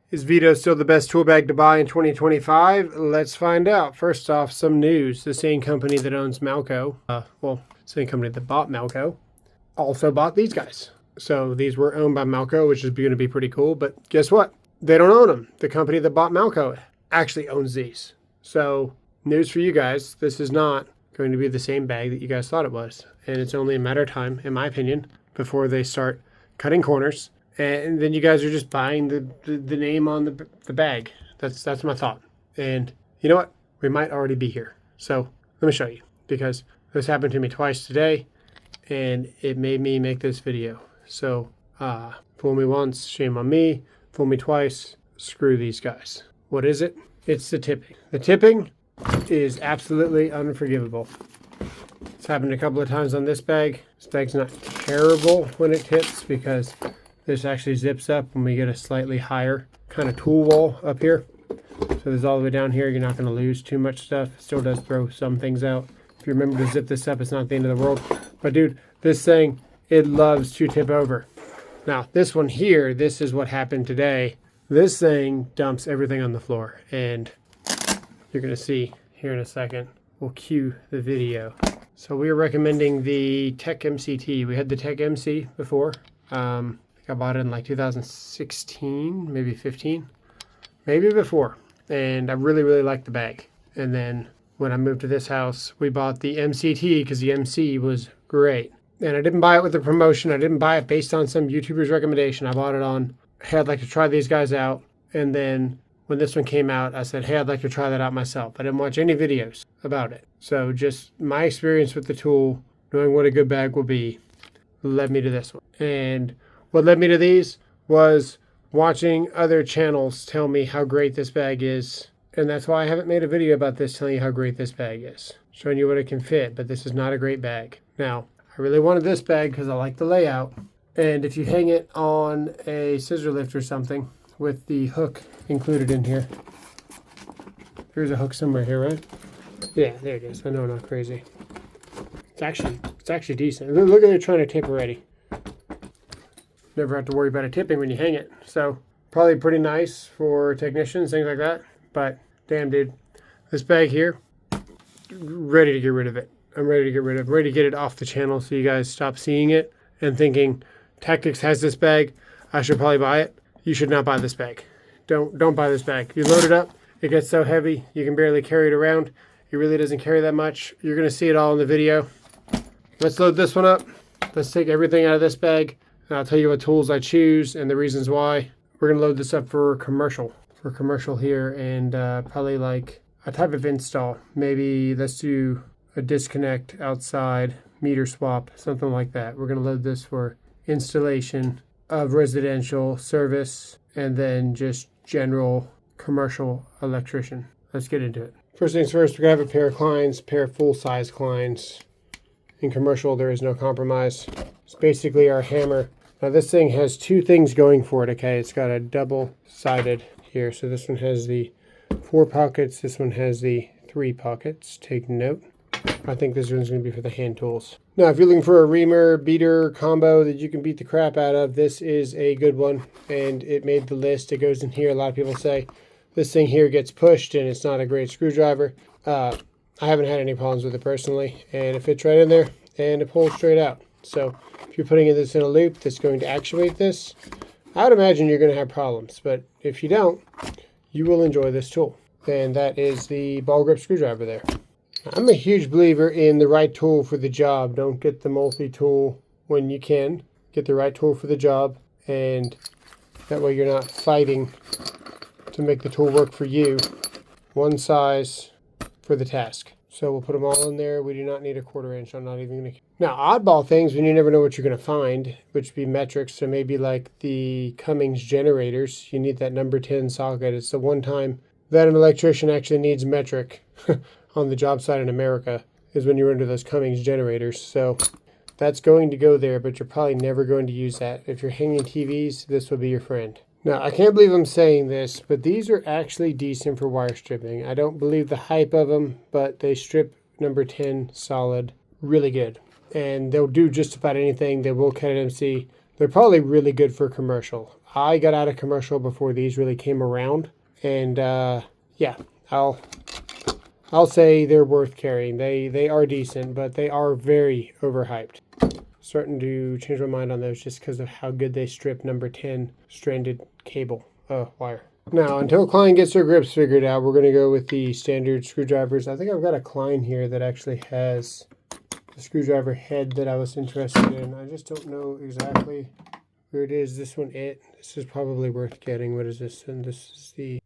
Is Veto still the best tool bag to buy in 2025? Let's find out. First off, some news. The same company that owns Malco, same company that bought Malco, also bought these guys. So these were owned by Malco, which is going to be pretty cool. But guess what? They don't own them. The company that bought Malco actually owns these. So news for you guys. This is not going to be the same bag that you guys thought it was. And it's only a matter of time, in my opinion, before they start cutting corners. And then you guys are just buying the name on the bag. That's my thought. And you know what? We might already be here. So let me show you, because this happened to me twice today, and it made me make this video. So fool me once, shame on me. Fool me twice, screw these guys. What is it? It's the tipping. The tipping is absolutely unforgivable. It's happened a couple of times on this bag. This bag's not terrible when it tips, because this actually zips up when we get a slightly higher kind of tool wall up here. So there's all the way down here. You're not going to lose too much stuff. It still does throw some things out. If you remember to zip this up, it's not the end of the world. But dude, this thing, it loves to tip over. Now, this one here, this is what happened today. This thing dumps everything on the floor. And you're going to see here in a second. We'll cue the video. So we are recommending the Tech MCT. We had the Tech MC before. I bought it in like 2016, maybe 15, maybe before. And I really, really liked the bag. And then when I moved to this house, we bought the MCT because the MC was great. And I didn't buy it with a promotion. I didn't buy it based on some YouTuber's recommendation. I bought it on, hey, I'd like to try these guys out. And then when this one came out, I said, hey, I'd like to try that out myself. I didn't watch any videos about it. So just my experience with the tool, knowing what a good bag will be, led me to this one. And what led me to these was watching other channels tell me how great this bag is. And that's why I haven't made a video about this telling you how great this bag is. Showing you what it can fit, but this is not a great bag. Now, I really wanted this bag because I like the layout. And if you hang it on a scissor lift or something with the hook included in here. There's a hook somewhere here, right? Yeah, there it is. I know, not crazy. It's actually decent. Look at it trying to tip already. Never have to worry about it tipping when you hang it. So probably pretty nice for technicians, things like that. But damn, dude, this bag here, ready to get rid of it. I'm ready to get rid of it. Ready to get it off the channel so you guys stop seeing it and thinking Tactics has this bag, I should probably buy it. You should not buy this bag. Don't buy this bag. You load it up, it gets so heavy you can barely carry it around. It really doesn't carry that much. You're gonna see it all in the video. Let's load this one up. Let's take everything out of this bag. And I'll tell you what tools I choose and the reasons why. We're going to load this up for commercial. For commercial here, and probably like a type of install. Maybe let's do a disconnect outside, meter swap, something like that. We're going to load this for installation of residential service and then just general commercial electrician. Let's get into it. First things first, we're going to have a pair of clients, pair of full-size clients. In commercial, there is no compromise. It's basically our hammer. Now this thing has two things going for it, okay? It's got a double-sided here. So this one has the 4 pockets. This one has the 3 pockets. Take note. I think this one's going to be for the hand tools. Now, if you're looking for a reamer, beater combo that you can beat the crap out of, this is a good one. And it made the list. It goes in here. A lot of people say this thing here gets pushed and it's not a great screwdriver. I haven't had any problems with it personally. And it fits right in there and it pulls straight out. So if you're putting this in a loop that's going to actuate this, I would imagine you're going to have problems. But if you don't, you will enjoy this tool. And that is the ball grip screwdriver there. I'm a huge believer in the right tool for the job. Don't get the multi-tool when you can. Get the right tool for the job. And that way you're not fighting to make the tool work for you. One size for the task. So we'll put them all in there. We do not need a 1/4 inch. I'm not even going to... Now, oddball things when you never know what you're going to find, which would be metrics. So maybe like the Cummins generators, you need that number 10 socket. It's the one time that an electrician actually needs metric on the job site in America is when you're under those Cummins generators. So that's going to go there, but you're probably never going to use that. If you're hanging TVs, this will be your friend. Now, I can't believe I'm saying this, but these are actually decent for wire stripping. I don't believe the hype of them, but they strip number 10 solid really good. And they'll do just about anything. They will cut at MC. They're probably really good for commercial. I got out of commercial before these really came around. And yeah, I'll say they're worth carrying. They are decent, but they are very overhyped. Starting to change my mind on those just because of how good they strip number 10 stranded cable wire. Now, until Klein gets their grips figured out, we're going to go with the standard screwdrivers. I think I've got a Klein here that actually has the screwdriver head that I was interested in. I just don't know exactly where it is. This one, this is probably worth getting. What is this? And this is the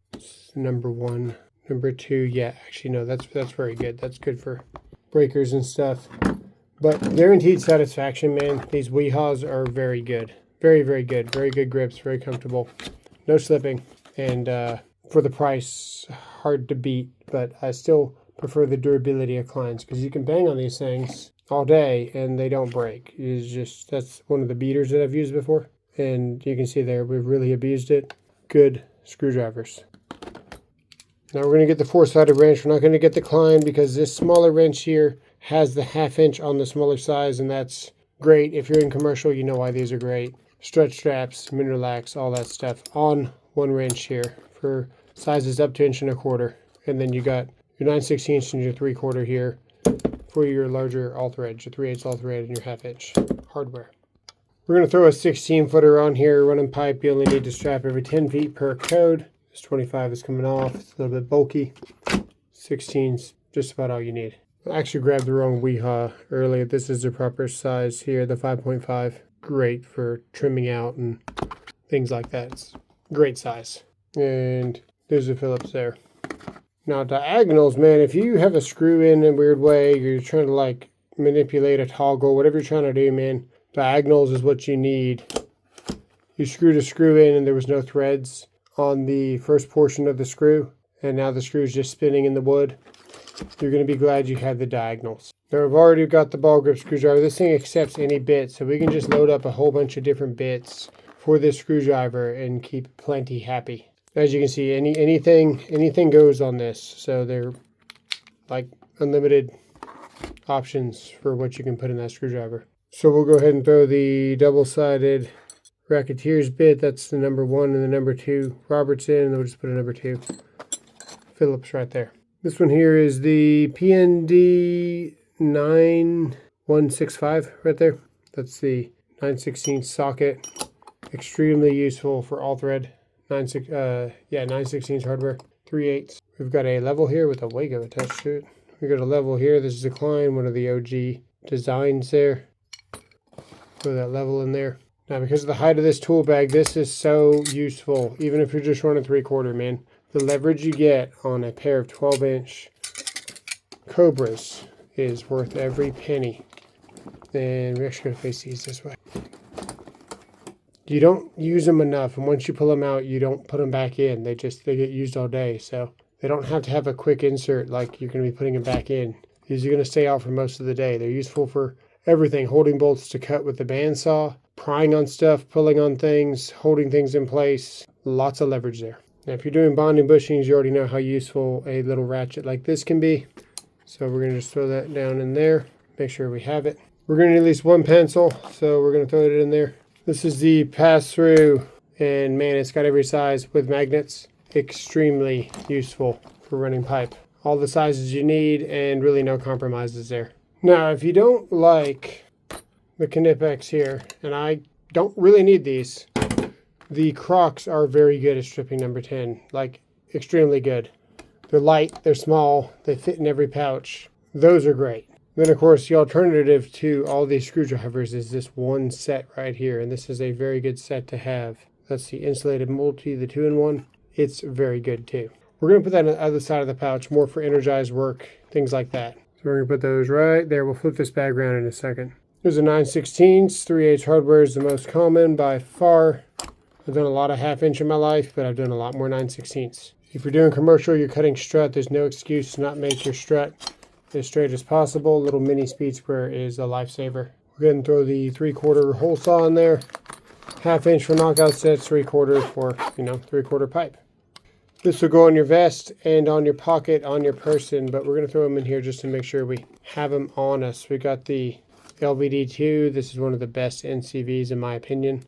number 1. Number 2, yeah, actually no, that's very good. That's good for breakers and stuff. But guaranteed satisfaction, man. These Weehaws are very good. Very, very good. Very good grips, very comfortable. No slipping. And for the price, hard to beat. But I still prefer the durability of Klein's because you can bang on these things all day and they don't break. That's one of the beaters that I've used before. And you can see there, we've really abused it. Good screwdrivers. Now we're going to get the 4-sided wrench. We're not going to get the Klein because this smaller wrench here has the 1/2 inch on the smaller size, and that's great. If you're in commercial, you know why these are great. Stretch straps, min relax, all that stuff on one wrench here for sizes up to 1.25 inch. And then you got your 9/16 and your 3/4 here for your larger all thread, your 3/8 all thread, and your 1/2 inch hardware. We're going to throw a 16-footer on here, running pipe. You only need to strap every 10 feet per code. This 25 is coming off. It's a little bit bulky. 16's just about all you need. I actually grabbed the wrong Weehaw earlier. This is the proper size here, the 5.5. Great for trimming out and things like that. It's great size. And there's a Phillips there. Now diagonals, man, if you have a screw in a weird way, you're trying to like manipulate a toggle, whatever you're trying to do, man, diagonals is what you need. You screwed a screw in and there was no threads on the first portion of the screw, and now the screw is just spinning in the wood. You're going to be glad you had the diagonals. Now I've already got the ball grip screwdriver. This thing accepts any bit, so we can just load up a whole bunch of different bits for this screwdriver and keep plenty happy. As you can see, anything goes on this, so they're like unlimited options for what you can put in that screwdriver. So we'll go ahead and throw the double-sided Racketeers bit. That's the number 1 and the number 2 Robertson, and we'll just put a number 2 Phillips right there. This one here is the PND 9165 right there. That's the 9/16 socket. Extremely useful for all thread. 9/16 hardware. 3/8. We've got a level here with a Wago attached to it. We've got a level here. This is a Klein, one of the OG designs there. Throw that level in there. Now, because of the height of this tool bag, this is so useful, even if you're just running 3/4, man. The leverage you get on a pair of 12-inch Cobras is worth every penny. And we're actually going to face these this way. You don't use them enough, and once you pull them out, you don't put them back in. They get used all day, so they don't have to have a quick insert like you're going to be putting them back in. These are going to stay out for most of the day. They're useful for everything. Holding bolts to cut with the bandsaw, prying on stuff, pulling on things, holding things in place. Lots of leverage there. Now, if you're doing bonding bushings, you already know how useful a little ratchet like this can be. So we're going to just throw that down in there. Make sure we have it. We're going to need at least one pencil, so we're going to throw it in there. This is the pass-through, and man, it's got every size with magnets. Extremely useful for running pipe. All the sizes you need, and really no compromises there. Now, if you don't like the Knipex here, and I don't really need these, the Crocs are very good at stripping number 10, like extremely good. They're light, they're small, they fit in every pouch. Those are great. Then, of course, the alternative to all these screwdrivers is this one set right here, and this is a very good set to have. That's the insulated multi, the 2-in-1. It's very good too. We're going to put that on the other side of the pouch, more for energized work, things like that. So we're going to put those right there. We'll flip this bag around in a second. There's a 9/16. 3/8 hardware is the most common by far. I've done a lot of 1/2 inch in my life, but I've done a lot more 9/16. If you're doing commercial, you're cutting strut, there's no excuse to not make your strut as straight as possible. A little mini speed square is a lifesaver. We're going to throw the 3/4 hole saw in there. 1/2 inch for knockout sets, 3/4 for, 3/4 pipe. This will go on your vest and on your pocket, on your person, but we're going to throw them in here just to make sure we have them on us. We got the LVD2. This is one of the best NCVs in my opinion.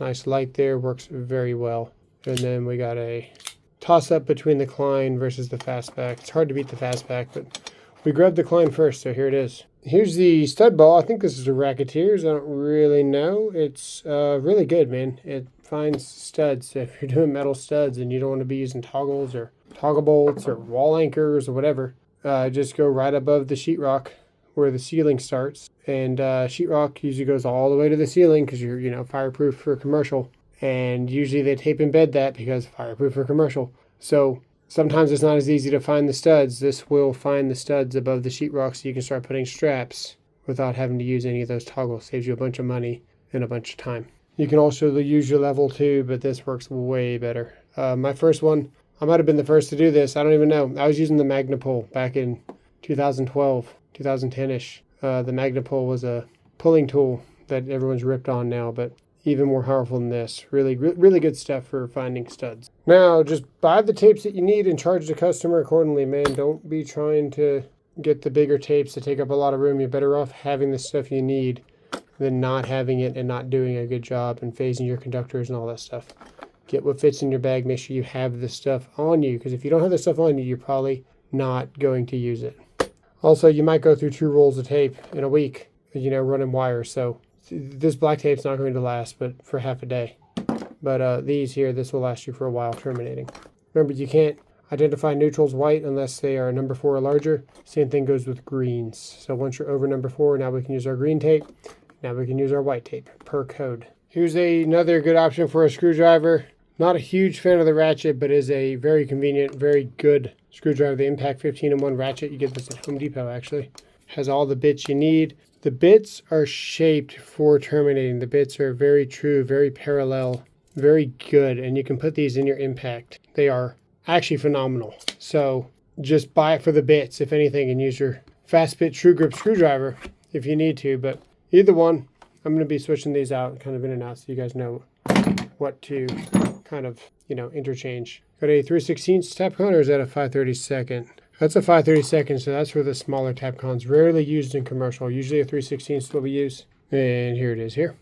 Nice light there, works very well. And then we got a toss-up between the Klein versus the Fastback. It's hard to beat the Fastback, but we grabbed the Klein first, so here it is. Here's the stud ball. I think this is a Racketeers. I don't really know. It's really good, man. It finds studs. So if you're doing metal studs and you don't want to be using toggles or toggle bolts or wall anchors or whatever, just go right above the sheetrock where the ceiling starts. And sheetrock usually goes all the way to the ceiling because you're, fireproof for commercial. And usually they tape embed that because fireproof for commercial. So sometimes it's not as easy to find the studs. This will find the studs above the sheetrock so you can start putting straps without having to use any of those toggles. Saves you a bunch of money and a bunch of time. You can also use your level 2, but this works way better. My first one, I might have been the first to do this. I don't even know. I was using the Magnapole back in 2012, 2010-ish. The Magnapole was a pulling tool that everyone's ripped on now, but even more powerful than this. Really, really good stuff for finding studs. Now, just buy the tapes that you need and charge the customer accordingly, man. Don't be trying to get the bigger tapes that take up a lot of room. You're better off having the stuff you need than not having it and not doing a good job and phasing your conductors and all that stuff. Get what fits in your bag. Make sure you have the stuff on you, because if you don't have the stuff on you, you're probably not going to use it. Also, you might go through 2 rolls of tape in a week, running wires. So this black tape's not going to last, but for half a day. But these here, this will last you for a while, terminating. Remember, you can't identify neutrals white unless they are number 4 or larger. Same thing goes with greens. So once you're over number 4, now we can use our green tape. Now we can use our white tape per code. Here's another good option for a screwdriver. Not a huge fan of the ratchet, but is a very convenient, very good screwdriver. The Impact 15-in-1 ratchet. You get this at Home Depot, actually. Has all the bits you need. The bits are shaped for terminating. The bits are very true, very parallel, very good. And you can put these in your Impact. They are actually phenomenal. So just buy it for the bits, if anything, and use your fast bit true grip screwdriver if you need to. But either one, I'm going to be switching these out kind of in and out so you guys know what to kind of, interchange. Got a 3/16 Tapcon, or is that a 5/32? That's a 5/32, so that's for the smaller Tapcons. Rarely used in commercial. Usually a 3/16 is what we use. And here it is here.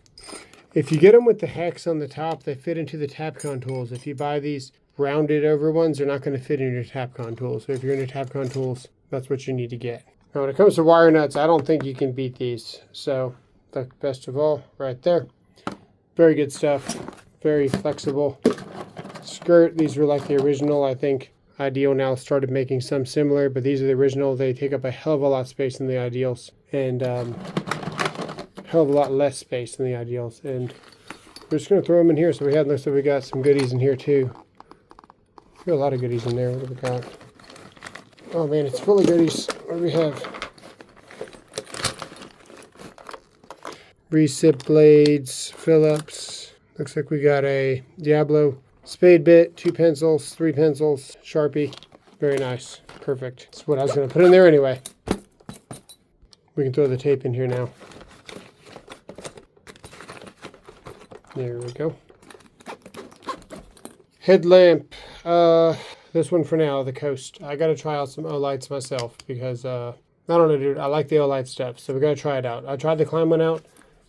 If you get them with the hex on the top, they fit into the Tapcon tools. If you buy these rounded over ones, they're not going to fit in your Tapcon tools. So if you're into Tapcon tools, that's what you need to get. Now when it comes to wire nuts, I don't think you can beat these. So the best of all, right there. Very good stuff. Very flexible. Skirt, these were like the original. I think Ideal now started making some similar, but these are the original. They take up a hell of a lot of space than the Ideals, and hell of a lot less space than the Ideals. And we're just going to throw them in here. So looks like we got some goodies in here too. We got a lot of goodies in there. What do we got? Oh man, it's full of goodies. What do we have? Recip blades, Phillips. Looks like we got a Diablo spade bit, 2 pencils, 3 pencils, Sharpie. Very nice. Perfect. That's what I was going to put in there anyway. We can throw the tape in here now. There we go. Headlamp. This one for now, the Coast. I got to try out some O-Lights myself because, I don't know, dude. I like the O-Light stuff, so we got to try it out. I tried the Climb one out.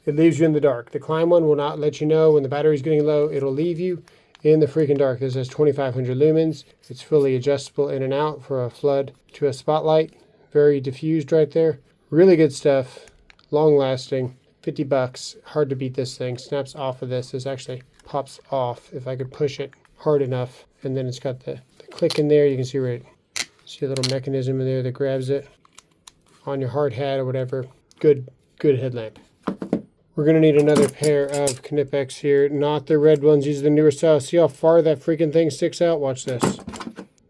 It leaves you in the dark. The Climb one will not let you know when the battery's getting low. It'll leave you in the freaking dark. This has 2,500 lumens. It's fully adjustable in and out for a flood to a spotlight. Very diffused right there. Really good stuff. Long lasting. $50. Hard to beat this thing. Snaps off of this. This actually pops off if I could push it hard enough. And then it's got the click in there. You can see where see a little mechanism in there that grabs it on your hard hat or whatever. Good headlamp. We're going to need another pair of Knipex here. Not the red ones. These are the newer styles. See how far that freaking thing sticks out? Watch this.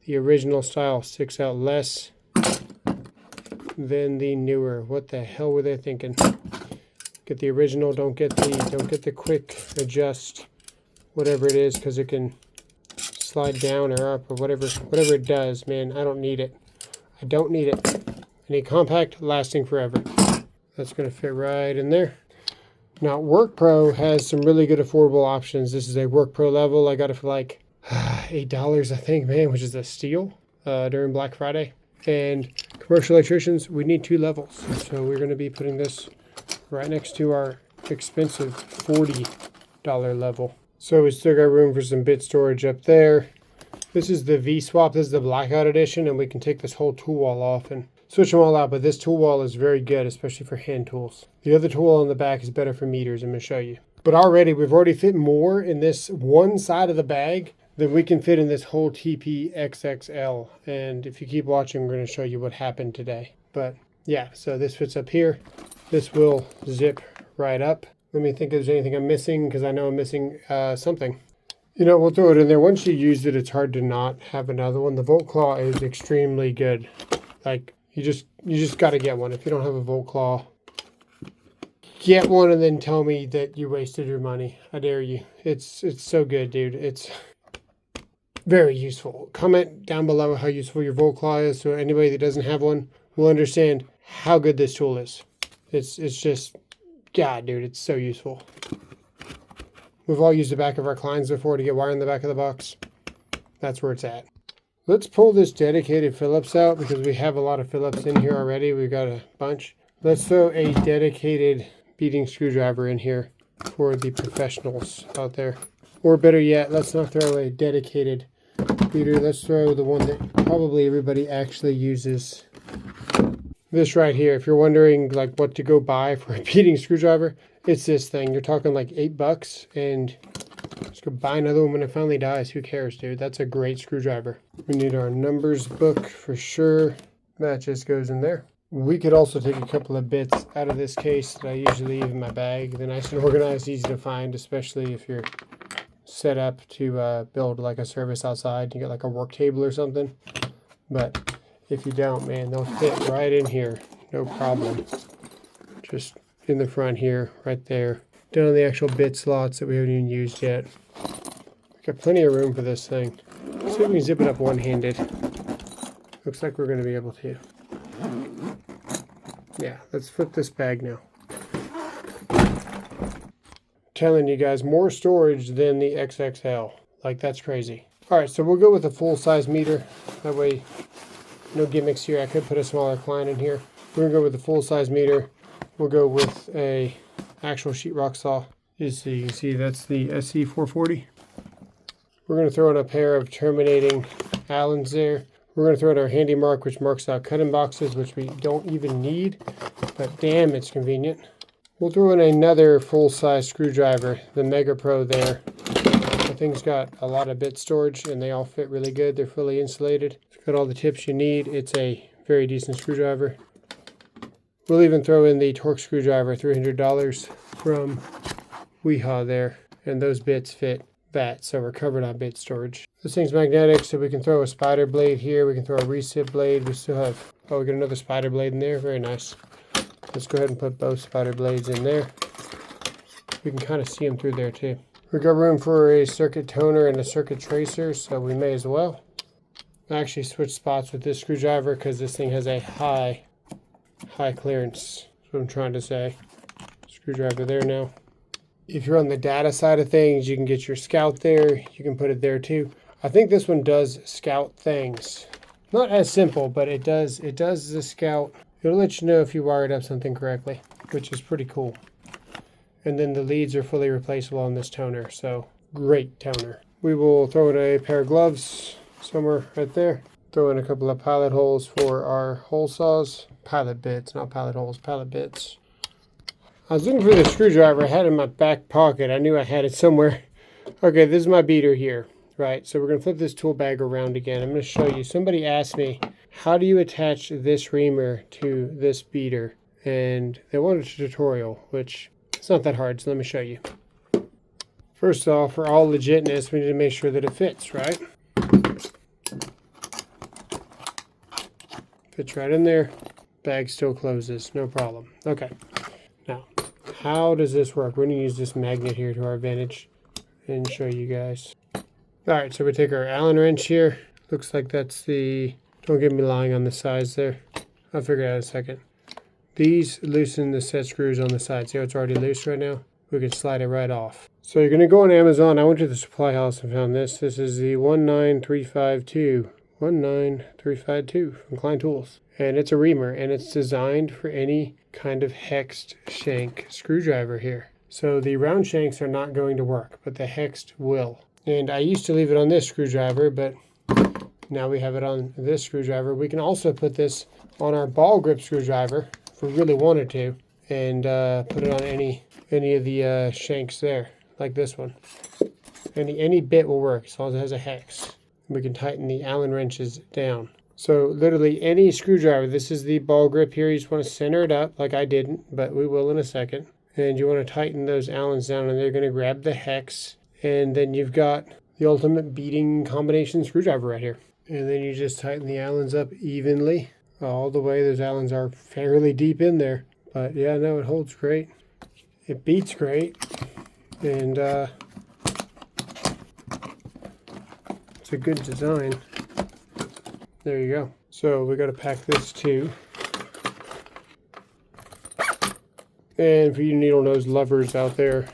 The original style sticks out less than the newer. What the hell were they thinking? Get the original. Don't get the quick adjust, whatever it is, because it can slide down or up or whatever it does. Man, I don't need it. I don't need it. I need compact, lasting forever. That's going to fit right in there. Now, WorkPro has some really good affordable options. This is a WorkPro level. I got it for like $8, I think, man, which is a steal during Black Friday. And commercial electricians, we need 2 levels. So we're going to be putting this right next to our expensive 40 level. So we still got room for some bit storage up there. This is the V-swap. This is the blackout edition, and we can take this whole tool wall off and switch them all out. But this tool wall is very good, especially for hand tools. The other tool on the back is better for meters. I'm going to show you. But already, we've already fit more in this one side of the bag than we can fit in this whole TP XXL. And if you keep watching, we're going to show you what happened today. But yeah, so this fits up here. This will zip right up. Let me think if there's anything I'm missing, because I know I'm missing something. You know, we'll throw it in there. Once you use it, it's hard to not have another one. The Volt Claw is extremely good. Like, you just got to get one. If you don't have a Volt Claw, get one and then tell me that you wasted your money. I dare you. It's so good, dude. It's very useful. Comment down below how useful your Volt Claw is, so anybody that doesn't have one will understand how good this tool is. It's just, God, dude, it's so useful. We've all used the back of our Kleins before to get wire in the back of the box. That's where it's at. Let's pull this dedicated Phillips out, because we have a lot of Phillips in here already. We've got a bunch. Let's throw a dedicated beating screwdriver in here for the professionals out there. Or better yet, let's not throw a dedicated beater. Let's throw the one that probably everybody actually uses. This right here. If you're wondering like what to go buy for a beating screwdriver, it's this thing. You're talking like $8, and just go buy another one when it finally dies. Who cares, dude? That's a great screwdriver. We need our numbers book for sure. That just goes in there. We could also take a couple of bits out of this case that I usually leave in my bag. They're nice and organized, easy to find, especially if you're set up to build like a service outside. You get like a work table or something. But if you don't, man, they'll fit right in here. No problem. Just in the front here, right there. Down in the actual bit slots that we haven't even used yet. We've got plenty of room for this thing. Let's see if we can zip it up one-handed. Looks like we're going to be able to. Yeah, let's flip this bag now. Telling you guys, more storage than the XXL. Like, that's crazy. Alright, so we'll go with a full-size meter. That way, no gimmicks here. I could put a smaller Klein in here. We're going to go with a full-size meter. We'll go with a actual sheetrock saw. You can see that's the SC440. We're going to throw in a pair of terminating Allens there. We're going to throw in our handy mark, which marks out cutting boxes, which we don't even need, but damn, it's convenient. We'll throw in another full-size screwdriver, the Mega Pro there. The thing's got a lot of bit storage, and they all fit really good. They're fully insulated. It's got all the tips you need. It's a very decent screwdriver. We'll even throw in the Torque screwdriver, $300 from Weehaw there, and those bits fit that, so we're covered on bit storage. This thing's magnetic, so we can throw a spider blade here. We can throw a recip blade. We still have, oh, we got another spider blade in there. Very nice. Let's go ahead and put both spider blades in there. We can kind of see them through there too. We've got room for a circuit toner and a circuit tracer, so we may as well. I actually switched spots with this screwdriver because this thing has a high clearance. That's what I'm trying to say. Screwdriver there now. If you're on the data side of things, you can get your Scout there. You can put it there too. I think this one does Scout things. Not as simple, but it does the Scout. It'll let you know if you wired up something correctly, which is pretty cool. And then the leads are fully replaceable on this toner, so great toner. We will throw in a pair of gloves somewhere right there. Throw in a couple of pilot holes for our hole saws. Pilot bits, not pilot holes, pilot bits. I was looking for the screwdriver I had in my back pocket. I knew I had it somewhere. Okay, this is my beater here, right? So we're going to flip this tool bag around again. I'm going to show you. Somebody asked me, how do you attach this reamer to this beater? And they wanted a tutorial, which it's not that hard, so let me show you. First off, for all legitness, we need to make sure that it fits, right? Fits right in there. Bag still closes, no problem. Okay. Now, how does this work? We're going to use this magnet here to our advantage and show you guys. Alright, so we take our Allen wrench here. Looks like that's the... Don't get me lying on the sides there. I'll figure it out in a second. These loosen the set screws on the side. See how it's already loose right now? We can slide it right off. So you're going to go on Amazon. I went to the supply house and found this. This is the 19352. 19352 from Klein Tools. And it's a reamer, and it's designed for any kind of hexed shank screwdriver here. So the round shanks are not going to work, but the hexed will. And I used to leave it on this screwdriver, but now we have it on this screwdriver. We can also put this on our ball grip screwdriver if we really wanted to, and put it on any of the shanks there, like this one. Any bit will work as long as it has a hex. We can tighten the Allen wrenches down. So literally any screwdriver, this is the ball grip here. You just want to center it up like I didn't, but we will in a second. And you want to tighten those Allens down, and they're going to grab the hex. And then you've got the ultimate beating combination screwdriver right here. And then you just tighten the Allens up evenly all the way. Those Allens are fairly deep in there. But yeah, no, it holds great. It beats great. And it's a good design. There you go. So we got to pack this too. And for you needle nose lovers out there,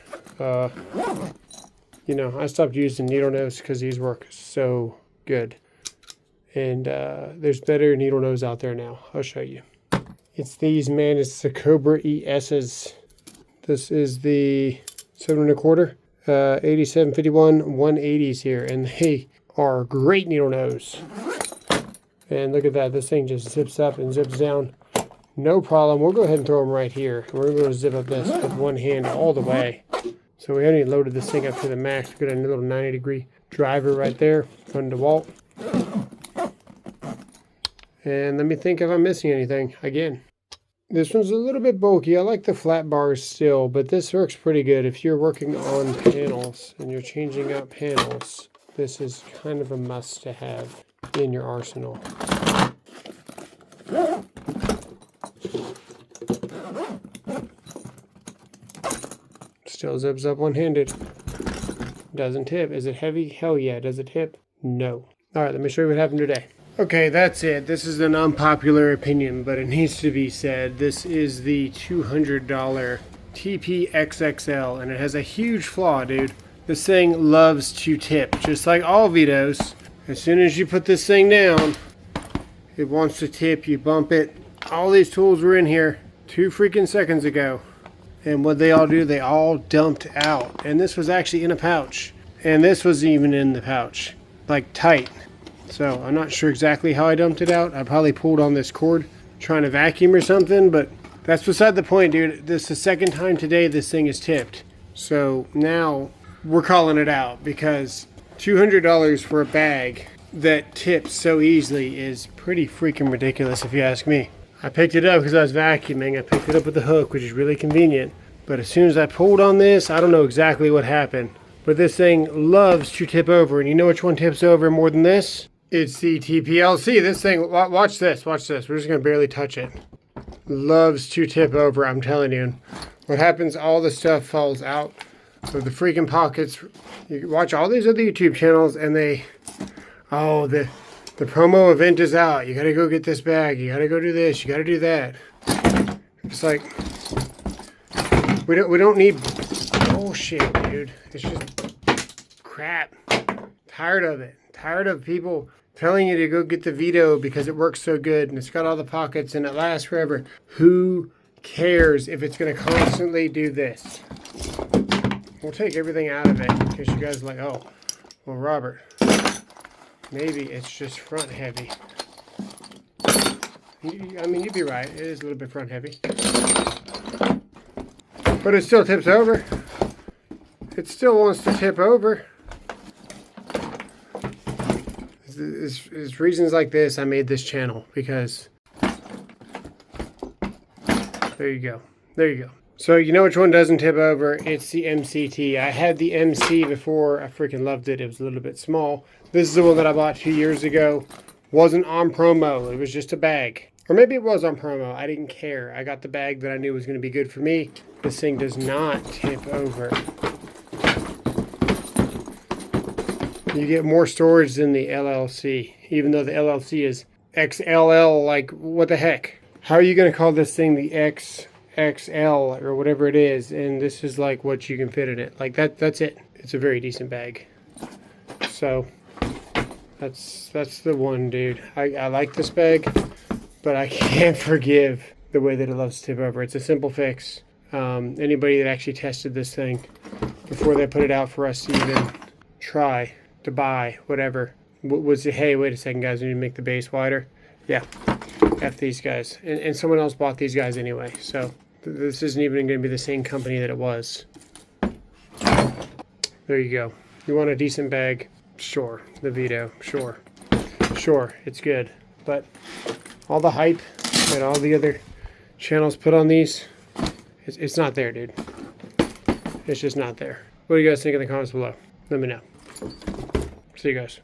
you know, I stopped using needle nose because these work so good. And there's better needle nose out there now. I'll show you. It's these, man. It's the Cobra ES's. This is the 7 1/4, 8751 180s here, and they are great needle nose. And look at that. This thing just zips up and zips down. No problem. We'll go ahead and throw them right here. We're going to zip up this with one hand all the way. So we haven't even loaded this thing up to the max. We've got a little 90-degree driver right there on DeWalt. And let me think if I'm missing anything. Again, this one's a little bit bulky. I like the flat bars still, but this works pretty good. If you're working on panels and you're changing out panels, this is kind of a must to have in your arsenal. Still zips up one-handed. Doesn't tip. Is it heavy? Hell yeah. Does it tip? No. All right, let me show you what happened today. Okay, that's it. This is an unpopular opinion, but it needs to be said. This is the $200 TPXXL, and it has a huge flaw, dude. This thing loves to tip, just like all Vetos. As soon as you put this thing down, it wants to tip. You bump it. All these tools were in here 2 freaking seconds ago. And what they all do, they all dumped out. And this was actually in a pouch. And this was even in the pouch. Like tight. So I'm not sure exactly how I dumped it out. I probably pulled on this cord trying to vacuum or something. But that's beside the point, dude. This is the second time today this thing is tipped. So now we're calling it out. Because $200 for a bag that tips so easily is pretty freaking ridiculous if you ask me. I picked it up because I was vacuuming. I picked it up with the hook, which is really convenient. But as soon as I pulled on this, I don't know exactly what happened. But this thing loves to tip over. And you know which one tips over more than this? It's the TPLC. This thing, watch this, watch this. We're just going to barely touch it. Loves to tip over, I'm telling you. What happens, all the stuff falls out of the freaking pockets. You watch all these other YouTube channels and they, oh, the promo event is out. You gotta go get this bag. You gotta go do this. You gotta do that. It's like we don't need bullshit, dude. It's just crap. Tired of it. Tired of people telling you to go get the Veto because it works so good and it's got all the pockets and it lasts forever. Who cares if it's gonna constantly do this? We'll take everything out of it in case you guys are like, oh, well, Robert, maybe it's just front heavy. I mean, you'd be right. It is a little bit front heavy. But it still tips over. It still wants to tip over. It's reasons like this I made this channel. Because there you go. There you go. So you know which one doesn't tip over? It's the MCT. I had the MC before. I freaking loved it. It was a little bit small. This is the one that I bought 2 years ago. Wasn't on promo. It was just a bag. Or maybe it was on promo. I didn't care. I got the bag that I knew was going to be good for me. This thing does not tip over. You get more storage than the LLC. Even though the LLC is XLL, like, what the heck? How are you going to call this thing the XL or whatever it is? And this is like what you can fit in it. Like, that's it. It's a very decent bag. So that's the one, dude. I like this bag, but I can't forgive the way that it loves to tip over. It's a simple fix. Anybody that actually tested this thing before they put it out for us to even try to buy, whatever, would say, hey, wait a second, guys, we need to make the base wider. Yeah, F these guys. And someone else bought these guys anyway, so this isn't even going to be the same company that it was. There you go. You want a decent bag? Sure. The Veto. Sure. Sure, it's good. But all the hype that all the other channels put on these, it's not there, dude. It's just not there. What do you guys think in the comments below? Let me know. See you guys.